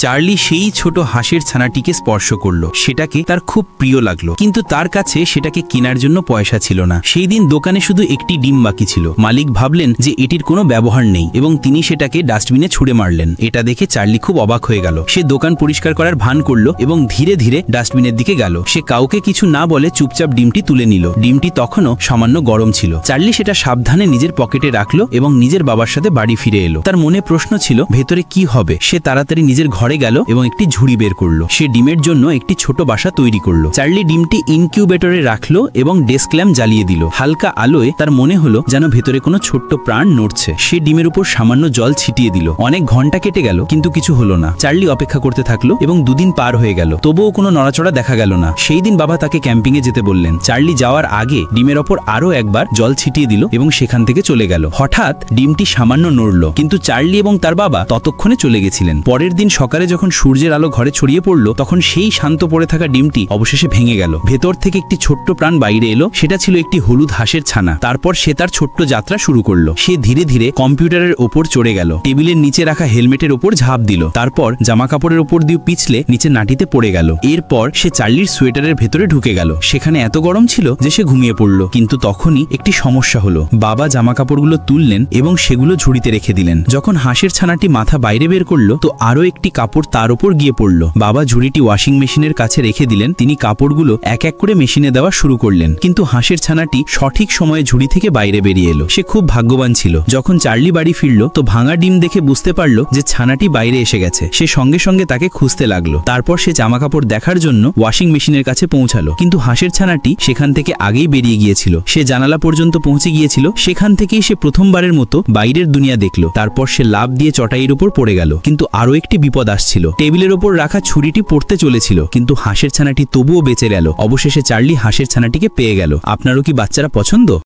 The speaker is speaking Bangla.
চার্লি সেই ছোট হাঁসের ছানাটিকে স্পর্শ করলো। সেটাকে তার খুব প্রিয় লাগলো, কিন্তু তার কাছে সেটাকে কেনার জন্য পয়সা ছিল না। সেই দিন দোকানে শুধু একটি ডিম বাকি ছিল। মালিক ভাবলেন যে এটির কোনো ব্যবহার নেই এবং তিনি সেটাকে ডাস্টবিনে ছুঁড়ে মারলেন। এটা দেখে চার্লি খুব অবাক হয়ে গেল। সে দোকান পরিষ্কার করার ভান করলো এবং ধীরে ধীরে ডাস্টবিনের দিকে গেল। সে কাউকে কিছু না বলে চুপচাপ ডিমটি তুলে নিল। ডিমটি তখনও সামান্য গরম ছিল। চার্লি সেটা সাবধানে নিজের পকেটে রাখলো এবং নিজের বাবার সাথে বাড়ি ফিরে এলো। তার মনে প্রশ্ন ছিল ভেতরে কি হবে। সে তাড়াতাড়ি নিজের ঘরে গেল এবং একটি ঝুড়ি বের করলো। সে ডিমের জন্য একটি ছোট বাসা তৈরি করলো। চার্লি ডিমটি ইনকিউবেটরে রাখলো এবং ডেস্ক ল্যাম্প জ্বালিয়ে দিল। হালকা আলোয় তার মনে হলো যেন ভেতরে কোনো ছোট্ট প্রাণ নড়ছে। সে ডিমের উপর সামান্য জল ছিটিয়ে দিল। অনেক ঘন্টা কেটে গেল, কিন্তু কিছু হলো না। চার্লি অপেক্ষা করতে থাকলো এবং দুদিন পার হয়ে গেল, তবুও কোনো নড়াচড়া দেখা গেল না। সেই দিন বাবা তাকে ক্যাম্পিং এ যেতে বললেন। চার্লি যাওয়ার আগে ডিমের ওপর আরো একবার জল ছিটিয়ে দিল এবং সেখান থেকে চলে গেল। হঠাৎ ডিমটি সামান্য নড়ল, কিন্তু চার্লি এবং তার বাবা ততক্ষণে চলে গেছিলেন। পরের দিন সকালে যখন সূর্যের আলো ঘরে ছড়িয়ে পড়ল, তখন সেই শান্ত পড়ে থাকা ডিমটি অবশেষে ভেঙে গেল। ভেতর থেকে একটি ছোট্ট প্রাণ বাইরে এলো। সেটা ছিল একটি হলুদ হাঁসের ছানা। তারপর সে তার ছোট্ট যাত্রা শুরু করলো। সে ধীরে ধীরে কম্পিউটারের ওপর চড়ে গেল, টেবিলের নিচে রাখা হেলমেটের ওপর ঝাঁপ দিল, তারপর জামা কাপড়ের ওপর দিয়ে পিছলে নিচে নাটিতে পড়ে গেল। এরপর সে চার্লির সোয়েটারের ভেতরে ঢুকে গেল। সেখানে এত গরম ছিল যে সে ঘুমিয়ে পড়ল। কিন্তু তখনই একটি সমস্যা হলো। বাবা জামা কাপড়গুলো তুললেন এবং সেগুলো ঝুড়িতে রেখে দিলেন। যখন হাঁসের ছানাটি মাথা বাইরে বের করলো, তো আরো একটি কাপড় তার উপর গিয়ে পড়ল। বাবা ঝুড়িটি ওয়াশিং মেশিনের কাছে রেখে দিলেন। তিনি কাপড়গুলো এক এক করে মেশিনে দেওয়া শুরু করলেন, কিন্তু হাঁসের ছানাটি সঠিক সময়ে ঝুড়ি থেকে বাইরে বেরিয়ে এলো। সে খুব ভাগ্যবান ছিল। যখন চার্লি বাড়ি ফিরল, তো ভাঙা ডিম দেখে বুঝতে পারল যে ছানাটি বাইরে এসে গেছে। সে সঙ্গে সঙ্গে তাকে খুঁজতে লাগলো। তারপর সে জামা কাপড় দেখার জন্য ওয়াশিং মেশিনের কাছে পৌঁছালো, কিন্তু হাঁসের ছানাটি সেখান থেকে আগেই বেরিয়ে গিয়েছিল। সে জানালা পর্যন্ত পৌঁছে গিয়েছিল। সেখান থেকেই সে প্রথমবারের মতো বাইরের দুনিয়া দেখলো। তারপর সে লাফ দিয়ে চটাইয়ের উপর পড়ে গেল। কিন্তু আরো একটি বিপদ আসছিল। টেবিলের ওপর রাখা ছুরিটি পড়তে চলেছিল, কিন্তু হাঁসের ছানাটি তবুও বেঁচে গেল। অবশেষে চার্লি হাঁসের ছানাটিকে পেয়ে গেল। আপনারও কি বাচ্চারা পছন্দ?